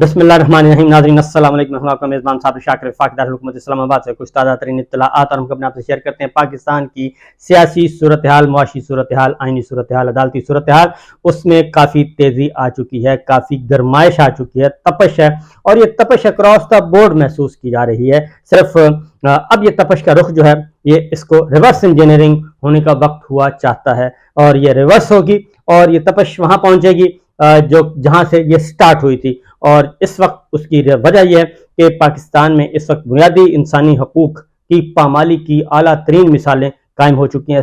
बिस्मिल्लाहिर्रहमानिर्रहीम। नाज़रीन अस्सलाम वालेकुम। हम आपका मेज़बान साबिर शाकिर वफाक दारुल हुकूमत इस्लामाबाद से कुछ ताज़ा तरीन इत्तलाआत और हम अपने आपसे शेयर करते हैं। पाकिस्तान की सियासी सूरत हाल, मुआशी सूरत हाल, आइनी सूरत हाल, अदालती सूरत हाल, उसमें काफ़ी तेज़ी आ चुकी है, काफ़ी गर्माइश आ चुकी है, तपश है और ये तपश अक्रॉस द बोर्ड महसूस की जा रही है। सिर्फ अब ये तपश का रुख जो है ये इसको रिवर्स इंजीनियरिंग होने का वक्त हुआ चाहता है और ये रिवर्स होगी और ये तपश वहाँ पहुँचेगी जो जहाँ से ये स्टार्ट हुई थी। और इस वक्त उसकी वजह यह है कि पाकिस्तान में इस वक्त बुनियादी इंसानी हकूक की पामाली की आला तरीन मिसालें कायम हो चुकी हैं।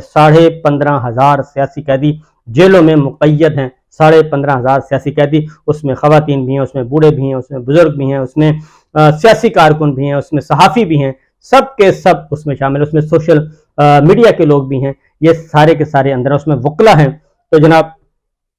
15,500 सियासी कैदी जेलों में मुक़य्यद हैं। 15,500 सियासी कैदी, उसमें ख़वातीन भी हैं, उसमें बूढ़े भी हैं, उसमें बुजुर्ग भी हैं, उसमें सियासी कारकुन भी हैं, उसमें सहाफ़ी भी हैं, सब के सब उसमें शामिल, उसमें सोशल मीडिया के लोग भी हैं, ये सारे के सारे अंदर, उसमें वकला हैं। तो जनाब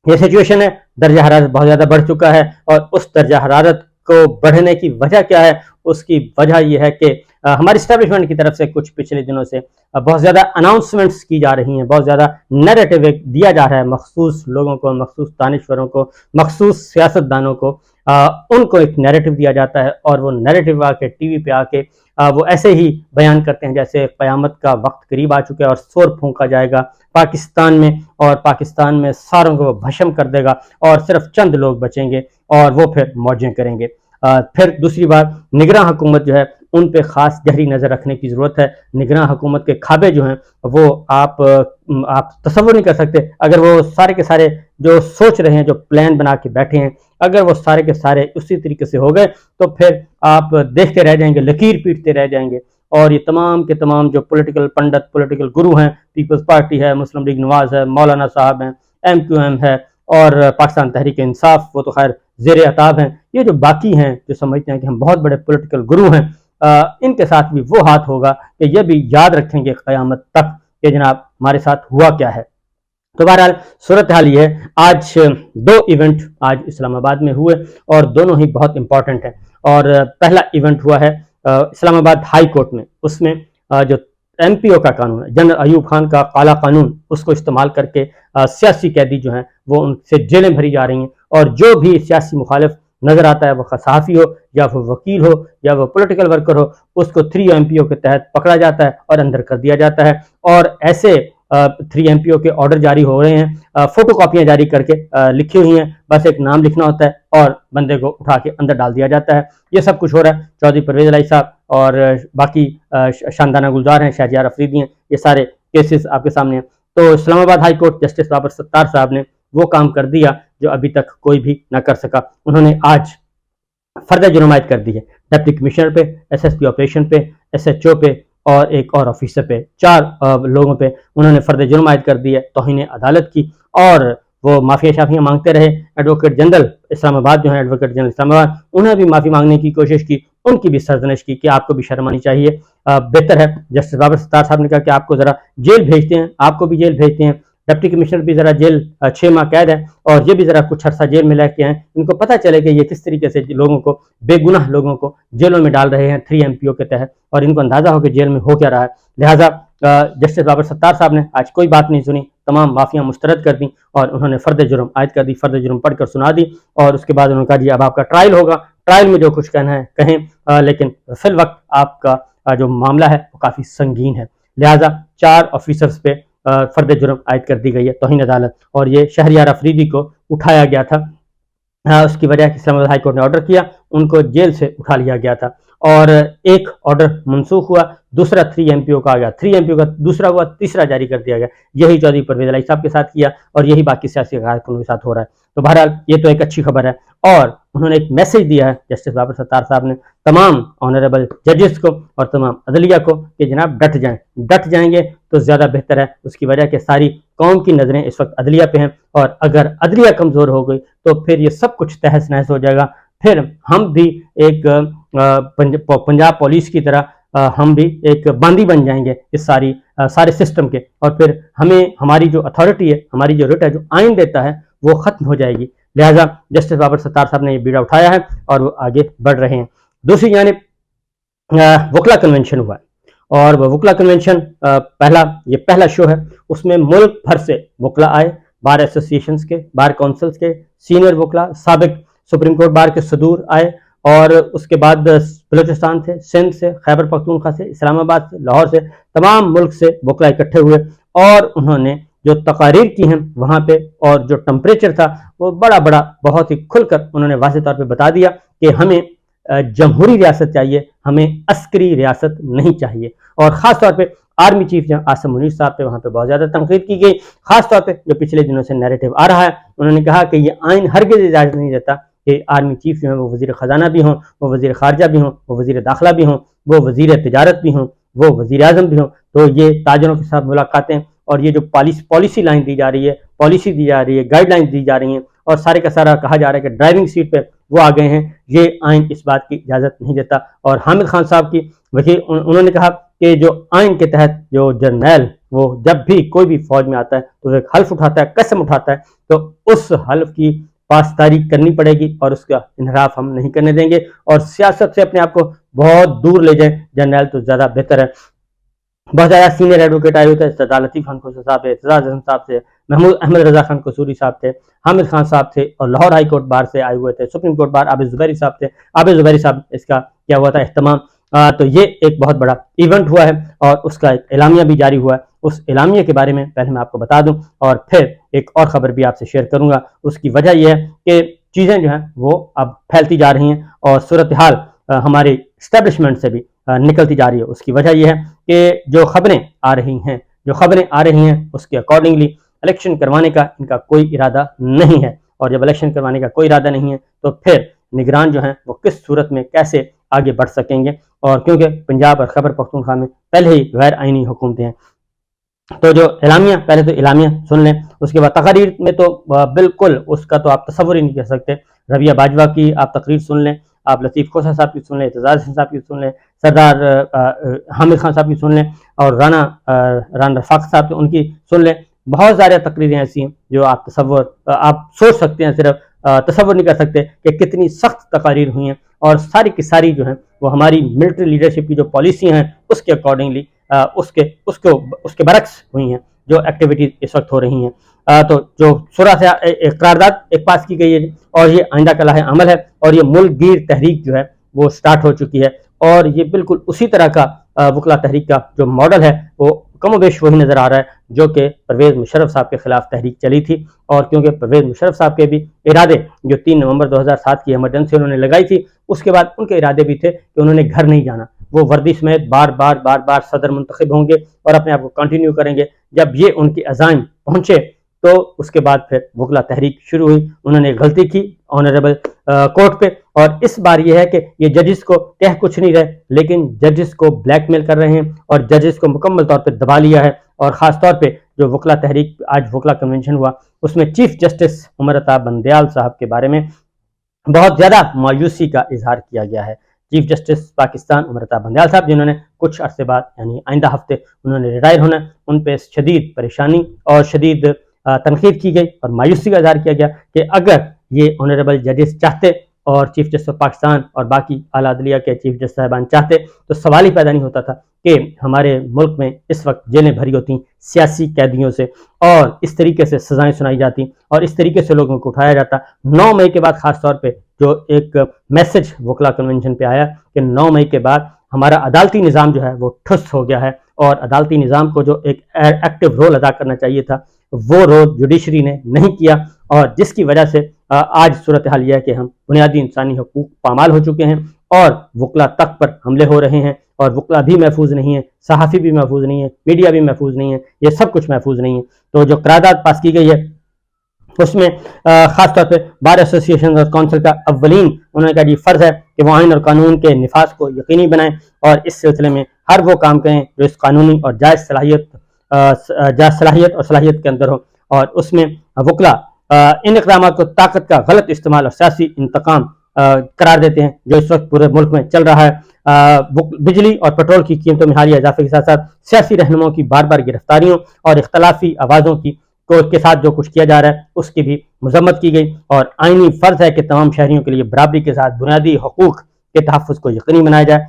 ये सिचुएशन है, दर्जा हरारत बहुत ज़्यादा बढ़ चुका है और उस दर्जा हरारत को बढ़ने की वजह क्या है? उसकी वजह यह है कि हमारी इस्टेब्लिशमेंट की तरफ से कुछ पिछले दिनों से बहुत ज़्यादा अनाउंसमेंट्स की जा रही हैं, बहुत ज़्यादा नैरेटिव दिया जा रहा है मखसूस लोगों को, मखसूस दानिश्वरों को, मखसूस सियासतदानों को, उनको एक नैरेटिव दिया जाता है और वो नैरेटिव आके टीवी पे आके वो ऐसे ही बयान करते हैं जैसे क़यामत का वक्त करीब आ चुका है और शोर फूंका जाएगा पाकिस्तान में और पाकिस्तान में सारों को भस्म कर देगा और सिर्फ चंद लोग बचेंगे और वो फिर मौजें करेंगे। फिर दूसरी बात, निगरान हुकूमत जो है उन पे ख़ास गहरी नज़र रखने की ज़रूरत है। निगरान हुकूमत के खाबे जो हैं वो आप तसव्वुर नहीं कर सकते। अगर वो सारे के सारे जो सोच रहे हैं, जो प्लान बना के बैठे हैं, अगर वो सारे के सारे उसी तरीके से हो गए तो फिर आप देखते रह जाएंगे, लकीर पीटते रह जाएंगे। और ये तमाम के तमाम जो पॉलिटिकल पंडित, पॉलिटिकल गुरु हैं, पीपल्स पार्टी है, मुस्लिम लीग नवाज है, मौलाना साहब हैं, MQM है और पाकिस्तान तहरीक इंसाफ, वो तो खैर ज़ेर अताब हैं, ये जो बाकी हैं जो समझते हैं कि हम बहुत बड़े पॉलिटिकल गुरु हैं, इनके साथ भी वो हाथ होगा कि ये भी याद रखेंगे क़यामत तक कि जनाब हमारे साथ हुआ क्या है। तो बहरहाल सूरत हाल ये है। आज 2 इवेंट आज इस्लामाबाद में हुए और दोनों ही बहुत इंपॉर्टेंट हैं। और पहला इवेंट हुआ है इस्लामाबाद हाई कोर्ट में। उसमें जो MPO का कानून है, जनरल अयूब खान का काला कानून, उसको इस्तेमाल करके सियासी कैदी जो हैं वो उनसे जेलें भरी जा रही हैं और जो भी सियासी मुखालिफ नज़र आता है, वो सहाफ़ी हो या वो वकील हो या वो पॉलिटिकल वर्कर हो, उसको 3 MPO के तहत पकड़ा जाता है और अंदर कर दिया जाता है। और ऐसे 3 MPO के ऑर्डर जारी हो रहे हैं, फोटो कॉपियाँ जारी करके लिखी हुई हैं, बस एक नाम लिखना होता है और बंदे को उठा के अंदर डाल दिया जाता है। ये सब कुछ हो रहा है। चौधरी परवेज़ इलाही साहब और बाकी शानदाना गुलजार हैं, शहरयार अफरीदी हैं, ये सारे केसेस आपके सामने हैं। तो Islamabad high court justice Babar Sattar साहब ने वो काम कर दिया जो अभी तक कोई भी ना कर सका। उन्होंने आज फर्द जुर्म आयद कर दी है डिप्टी कमिश्नर पे, SSP ऑपरेशन पे, SHO पे और एक और ऑफिसर पे, 4 लोगों पे उन्होंने फर्द जुर्म आयद कर दी है, तौहीन अदालत की। और वो माफिया शाफियाँ मांगते रहे। एडवोकेट जनरल इस्लामाबाद जो है, एडवोकेट जनरल इस्लामाबाद, उन्हें भी माफ़ी मांगने की कोशिश की, उनकी भी सरजनिश की कि आपको भी शर्म आनी चाहिए, बेहतर है। जस्टिस बाबर सत्तार साहब ने कहा कि आपको ज़रा जेल भेजते हैं, आपको भी जेल भेजते हैं, डिप्टी कमिश्नर भी ज़रा जेल 6 माह कैद है और ये भी ज़रा कुछ अर्सा जेल में लेके आए, इनको पता चले कि ये किस तरीके से लोगों को, बेगुनाह लोगों को जेलों में डाल रहे हैं 3 MPO के तहत और इनको अंदाज़ा हो कि जेल में हो क्या रहा है। लिहाजा जस्टिस बाबर सत्तार साहब ने आज कोई बात नहीं सुनी, तमाम माफियाँ मुस्तरद कर दी और उन्होंने फर्द जुर्म आयद कर दी, फर्द जुर्म पढ़कर सुना दी और उसके बाद उन्होंने कहा जी अब आपका ट्रायल होगा, ट्रायल में जो कुछ कहना है कहें, लेकिन फिल वक्त आपका जो मामला है वो काफ़ी संगीन है। लिहाजा 4 ऑफिसर्स पे फर्द जुर्म आयद कर दी गई है, तौहीन अदालत। और ये शहरयार अफरीदी को उठाया गया था, उसकी वजह इस्लामाबाद हाई कोर्ट ने ऑर्डर किया, उनको जेल से उठा लिया गया था और एक ऑर्डर मनसूख हुआ, दूसरा 3 MPO का आ गया, 3 MPO का दूसरा हुआ, तीसरा जारी कर दिया गया। यही चौधरी परवेज़ इलाही साहब के साथ किया और यही बाकी सियासी कारकुनों के साथ हो रहा है। तो बहरहाल ये तो एक अच्छी खबर है और उन्होंने एक मैसेज दिया है जस्टिस बाबर सत्तार साहब ने तमाम ऑनरेबल जजेस को और तमाम अदलिया को कि जनाब डट जाएं, डट जाएंगे तो ज़्यादा बेहतर है। उसकी वजह कि सारी कौम की नज़रें इस वक्त अदलिया पे हैं और अगर अदलिया कमज़ोर हो गई तो फिर ये सब कुछ तहस नहस हो जाएगा। फिर हम भी एक पंजाब पुलिस की तरह हम भी एक बांदी बन जाएंगे इस सारे सिस्टम के और फिर हमें हमारी जो अथॉरिटी है, हमारी जो रिट है, जो आइन देता है, वो ख़त्म हो जाएगी। लिहाजा जस्टिस बाबर सत्तार साहब ने ये बीड़ा उठाया है और वो आगे बढ़ रहे हैं। दूसरी जानिब वकला कन्वेंशन हुआ है और वह वकला कन्वेंशन पहला शो है, उसमें मुल्क भर से वकला आए, बार एसोसिएशंस के, बार काउंसिल्स के, सीनियर वकला, साबिक सुप्रीम कोर्ट बार के सदूर आए और उसके बाद बलूचिस्तान से, सिंध से, खैबर पख्तूनख्वा से, इस्लामाबाद से, लाहौर से, तमाम मुल्क से वकला इकट्ठे हुए और उन्होंने जो तकारीर की हैं वहाँ पे और जो टेम्परेचर था वो बड़ा बहुत ही खुलकर उन्होंने वाज़ेह तौर पे बता दिया कि हमें जमहूरी रियासत चाहिए, हमें अस्करी रियासत नहीं चाहिए। और ख़ास तौर पे आर्मी चीफ जहाँ आसिम मुनीर साहब पे वहाँ पे बहुत ज़्यादा तनकीद की गई। खास तौर पे जो पिछले दिनों से नैरेटिव आ रहा है, उन्होंने कहा कि ये आइन हरगिज़ इजाज़त नहीं देता कि आर्मी चीफ जो है वो वज़ीर ख़जाना भी हों, वो वज़ीर ख़ारजा भी हों, वो वज़ीर दाखिला भी हों, वो वज़ीर तिजारत भी हों, वो वज़ीर आज़म भी हों। तो ये ताजरों के साथ मुलाकातें और ये जो पॉलिसी लाइन दी जा रही है, पॉलिसी दी जा रही है, गाइडलाइंस दी जा रही हैं और सारे का सारा कहा जा रहा है कि ड्राइविंग सीट पे वो आ गए हैं, ये आइन इस बात की इजाज़त नहीं देता। और हामिद खान साहब की वकील उन्होंने कहा कि जो आइन के तहत जो जर्नैल वो जब भी कोई भी फौज में आता है तो एक हल्फ उठाता है, कसम उठाता है, तो उस हल्फ की पासदारी करनी पड़ेगी और उसका इनहराफ हम नहीं करने देंगे और सियासत से अपने आप को बहुत दूर ले जाए जर्नैल तो ज़्यादा बेहतर है। बहुत ज़्यादा सीनियर एडवोकेट आए हुए थे, सरदार लतीफ़ खान खोसा साहब थे, एतजाज़ अहमद साहब थे, महमूद अहमद रज़ा खान कसूरी साहब थे, हामिद खान साहब थे और लाहौर हाई कोर्ट बार से आए हुए थे, supreme court bar Abid Zubairi साहब थे। आबिद ज़ुबैरी साहब इसका क्या हुआ था एहतमाम। तो ये एक बहुत बड़ा इवेंट हुआ है और उसका एक एलामिया भी जारी हुआ है। उस एलामिया के बारे में पहले मैं आपको बता दूं और फिर एक और ख़बर भी आपसे शेयर करूंगा। उसकी वजह यह है कि चीज़ें जो हैं वो अब फैलती जा रही हैं और सूरत हाल हमारे इस्टेब्लिशमेंट से भी निकलती जा रही है। उसकी वजह यह है कि जो खबरें आ रही हैं उसके अकॉर्डिंगली इलेक्शन करवाने का इनका कोई इरादा नहीं है और जब इलेक्शन करवाने का कोई इरादा नहीं है तो फिर निगरान जो हैं वो किस सूरत में कैसे आगे बढ़ सकेंगे। और क्योंकि पंजाब और खैबर पख्तूनख्वा में पहले ही गैर आइनी हुकूमतें हैं, तो जो एलामिया, पहले तो एलामिया सुन लें, उसके बाद तकरीर में तो बिल्कुल उसका तो आप तसव्वुर ही नहीं कर सकते। रबिया बाजवा की आप तकरीर सुन लें, आप लतीफ़ खोसा साहब की सुन लें, एतजाज़ साहब की सुन लें, सरदार हामिद खान साहब की सुन लें और राना रफ़ाक साहब की उनकी सुन लें। बहुत सारी तकरीरें ऐसी हैं जो आप सोच सकते हैं, सिर्फ तसव्वुर नहीं कर सकते कि कितनी सख्त तकारीर हुई हैं और सारी की सारी जो हैं वो हमारी मिलिट्री लीडरशिप की जो पॉलिसी हैं उसके अकॉर्डिंगली उसके बरक्स हुई हैं जो एक्टिविटीज इस वक्त हो रही हैं। तो जो सूरत से एक करारदाद एक पास की गई है और ये आइंदा का लाहे अमल है और ये मुल्क गिर तहरीक जो है वो स्टार्ट हो चुकी है और ये बिल्कुल उसी तरह का वकला तहरीक का जो मॉडल है वो कमोबेश वही नज़र आ रहा है जो कि परवेज़ मुशर्रफ साहब के खिलाफ तहरीक चली थी। और क्योंकि परवेज़ मुशर्रफ साहब के भी इरादे जो 3 नवंबर 2007 की इमरजेंसी उन्होंने लगाई थी उसके बाद उनके इरादे भी थे कि उन्होंने घर नहीं जाना, वो वर्दी समेत बार बार सदर मुंतखब होंगे और अपने आप को कंटिन्यू करेंगे। जब ये उनकी अज़ाइम पहुंचे तो उसके बाद फिर वकला तहरीक शुरू हुई। उन्होंने गलती की ऑनरेबल कोर्ट पे और इस बार ये है कि ये जजेस को कह कुछ नहीं रहे लेकिन जजेस को ब्लैकमेल कर रहे हैं और जजेस को मुकम्मल तौर पे दबा लिया है। और ख़ास तौर पे जो वकला तहरीक आज वकला कन्वेंशन हुआ उसमें चीफ जस्टिस उमर अता बंदयाल साहब के बारे में बहुत ज़्यादा मायूसी का इजहार किया गया है। चीफ जस्टिस पाकिस्तान उमर अता बंदयाल साहब जिन्होंने कुछ अरसे बाद यानी आइंदा हफ्ते उन्होंने रिटायर होना, उन पर शदीद परेशानी और शदीद तनकीद की गई और मायूसी का इजहार किया गया कि अगर ये ऑनरेबल जजेस चाहते और चीफ जस्टिस पाकिस्तान और बाकी आला अदलिया के चीफ जस्टिस साहबान चाहते तो सवाल ही पैदा नहीं होता था कि हमारे मुल्क में इस वक्त जेलें भरी होती सियासी कैदियों से और इस तरीके से सजाएं सुनाई जाती और इस तरीके से लोगों को उठाया जाता। 9 मई के बाद खास तौर पे जो एक मैसेज वकला कन्वेंशन पे आया कि 9 मई के बाद हमारा अदालती निज़ाम जो है वो ठुस हो गया है और अदालती निज़ाम को जो एक एक्टिव रोल अदा करना चाहिए था वो रोल जुडिशरी ने नहीं किया और जिसकी वजह से आज सूरत हाल यह है कि हम बुनियादी इंसानी हकूक़ पामाल हो चुके हैं और वकला तक पर हमले हो रहे हैं और वकला भी महफूज नहीं है, सहाफ़ी भी महफूज नहीं है, मीडिया भी महफूज नहीं है, ये सब कुछ महफूज नहीं है। तो जो करारदाद पास की गई है उसमें ख़ास तौर पे बार एसोसिएशन और काउंसिल का अव्वलीन उन्होंने कहा जी फ़र्ज़ है कि वो आइन और कानून के निफाज को यकीनी बनाएं और इस सिलसिले में हर वो काम करें जो इस कानूनी और जायज़ सलाहियत के अंदर हो और उसमें वकला इन इक़दाम को ताकत का गलत इस्तेमाल और सियासी इंतकाम करार देते हैं जो इस वक्त पूरे मुल्क में चल रहा है। बिजली और पेट्रोल की कीमतों में हालिया इजाफे के साथ साथ सियासी रहनुमाओं की बार बार गिरफ्तारियों और इख्तलाफी आवाज़ों के साथ जो कुछ किया जा रहा है उसकी भी मजम्मत की गई और आइनी फ़र्ज है कि तमाम शहरियों के लिए बराबरी के साथ बुनियादी हकूक़ के तहफ़्फ़ुज़ को यकीनी बनाया जाए।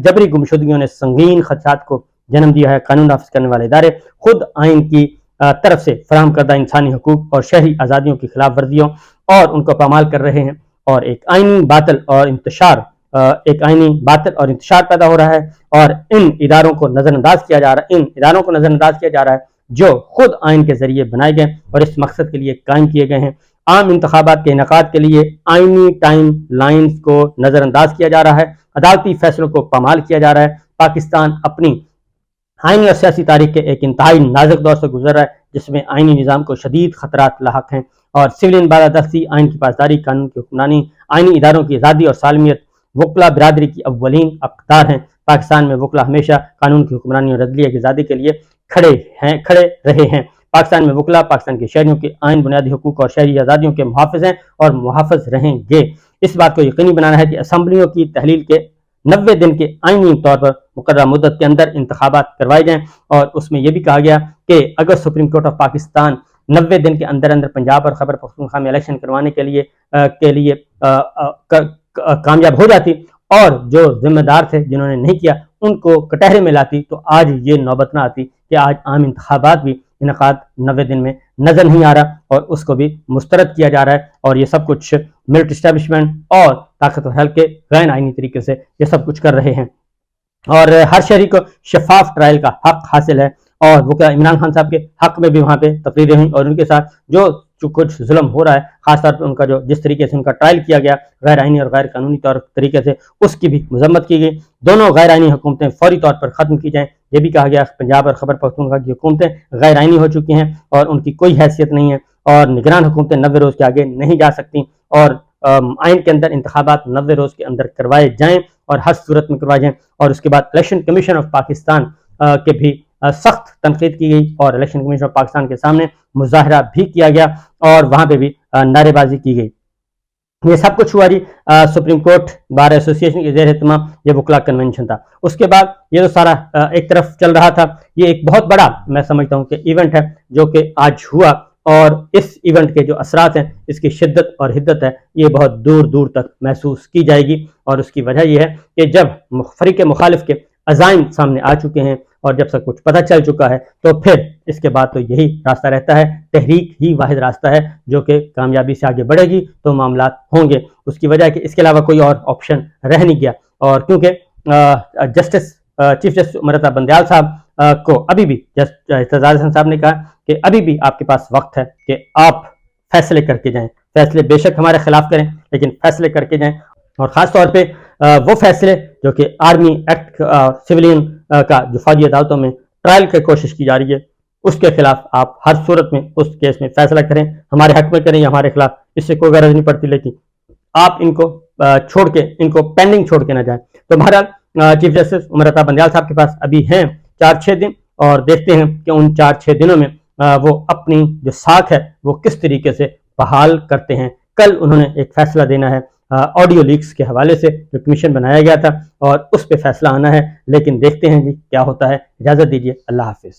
जबरी गुमशुदगियों ने संगीन खदशात को जन्म दिया है। कानून नाफिज करने वाले इदारे खुद आइन की तरफ से फराहम करदा इंसानी हकूक़ और शहरी आज़ादियों की खिलाफ वर्जियों और उनको पामाल कर रहे हैं اور ایک آئینی باطل اور انتشار پیدا ہو رہا ہے، اور ان اداروں کو نظر انداز کیا جا رہا ہے جو خود آئین کے ذریعے بنائے گئے اور اس مقصد کے لیے قائم کیے گئے ہیں۔ عام انتخابات کے انعقاد کے لیے آئینی ٹائم لائنز کو نظر انداز کیا جا رہا ہے، عدالتی فیصلوں کو پامال کیا جا رہا ہے۔ پاکستان اپنی آئینی اور سیاسی تاریخ کے ایک انتہائی نازک دور سے گزر رہا ہے، جس میں آئینی نظام کو شدید خطرات لاحق ہیں، اور سویلین بالادستی، آئین کی پاسداری، قانون کی حکمرانی، آئینی اداروں کی آزادی اور سالمیت وکلا برادری کی اولین اقدار ہیں۔ پاکستان میں وکلا ہمیشہ قانون کی حکمرانی اور عدلیہ کی آزادی کے لیے کھڑے رہے ہیں۔ پاکستان میں وکلا پاکستان کے شہریوں کے آئین، بنیادی حقوق اور شہری آزادیوں کے محافظ ہیں اور محافظ رہیں گے۔ اس بات کو یقینی بنانا ہے کہ اسمبلیوں کی تحلیل کے 90 دن کے آئینی طور پر مقررہ مدت کے اندر انتخابات کروائے جائیں، اور اس میں یہ بھی کہا گیا کہ اگر سپریم کورٹ آف پاکستان 90 دن کے اندر پنجاب اور خیبر پختونخوا میں الیکشن کروانے کے لیے کامیاب ہو جاتی، اور جو ذمہ دار تھے جنہوں نے نہیں کیا ان کو کٹہرے میں لاتی، تو آج یہ نوبت نہ آتی کہ آج عام انتخابات بھی انعقاد 90 دن میں نظر نہیں آ رہا، اور اس کو بھی مسترد کیا جا رہا ہے، اور یہ سب کچھ ملٹری اسٹیبلشمنٹ اور طاقتور حلقے غیر آئینی طریقے سے یہ سب کچھ کر رہے ہیں، اور ہر شہری کو شفاف ٹرائل کا حق حاصل ہے۔ اور وہ عمران خان صاحب کے حق میں بھی وہاں پہ تقریریں ہوئیں، اور ان کے ساتھ جو کچھ ظلم ہو رہا ہے، خاص طور پہ ان کا جس طریقے سے ان کا ٹرائل کیا گیا غیر آئینی اور غیر قانونی طریقے سے، اس کی بھی مذمت کی گئی۔ دونوں غیر آئینی حکومتیں فوری طور پر ختم کی جائیں، یہ بھی کہا گیا۔ پنجاب اور خیبر پختونخوا کی حکومتیں غیر آئینی ہو چکی ہیں اور ان کی کوئی حیثیت نہیں ہے، اور نگران حکومتیں 90 روز کے آگے نہیں جا سکتی، اور آئین کے اندر انتخابات 90 روز کے اندر کروائے جائیں، اور ہر صورت میں کروائے جائیں۔ اور اس کے بعد الیکشن کمیشن آف پاکستان کے بھی سخت تنقید کی گئی، اور الیکشن کمیشن آف پاکستان کے سامنے مظاہرہ بھی کیا گیا، اور وہاں پہ بھی نعرے بازی کی گئی۔ یہ سب کچھ ہوا جی سپریم کورٹ بار ایسوسی ایشن کے زیر اہتمام یہ وکلا کنونشن تھا۔ اس کے بعد یہ تو سارا ایک طرف چل رہا تھا، یہ ایک بہت بڑا میں سمجھتا ہوں کہ ایونٹ ہے جو کہ آج ہوا، اور اس ایونٹ کے جو اثرات ہیں، اس کی شدت اور حدت ہے، یہ بہت دور دور تک محسوس کی جائے گی، اور اس کی وجہ یہ ہے کہ جب فریق مخالف کے عزائم سامنے آ چکے ہیں اور جب سب کچھ پتہ چل چکا ہے، تو پھر اس کے بعد تو یہی راستہ رہتا ہے، تحریک ہی واحد راستہ ہے جو کہ کامیابی سے آگے بڑھے گی تو معاملات ہوں گے۔ اس کی وجہ ہے کہ اس کے علاوہ کوئی اور آپشن رہ نہیں گیا، اور کیونکہ چیف جسٹس عمر عطا بندیال صاحب کو ابھی بھی اعتزاز احسن صاحب نے کہا کہ ابھی بھی آپ کے پاس وقت ہے کہ آپ فیصلے کر کے جائیں، فیصلے بے شک ہمارے خلاف کریں لیکن فیصلے کر کے جائیں، اور خاص طور پہ وہ فیصلے جو کہ آرمی ایکٹ سویلین کا جو فوجی عدالتوں میں ٹرائل کی کوشش کی جا رہی ہے، اس کے خلاف آپ ہر صورت میں اس کیس میں فیصلہ کریں، ہمارے حق میں کریں یا ہمارے خلاف، اس سے کوئی غرض نہیں پڑتی، لیکن آپ ان کو چھوڑ کے، ان کو پینڈنگ چھوڑ کے نہ جائیں۔ تو بہرحال چیف جسٹس عمر عطا بندیال صاحب کے پاس ابھی ہیں 4-6 دن، اور دیکھتے ہیں کہ ان 4-6 دنوں میں وہ اپنی جو ساکھ ہے وہ کس طریقے سے بحال کرتے ہیں۔ کل انہوں نے ایک فیصلہ دینا ہے آڈیو لیکس کے حوالے سے جو کمیشن بنایا گیا تھا، اور اس پہ فیصلہ آنا ہے، لیکن دیکھتے ہیں جی کیا ہوتا ہے۔ اجازت دیجیے، اللہ حافظ۔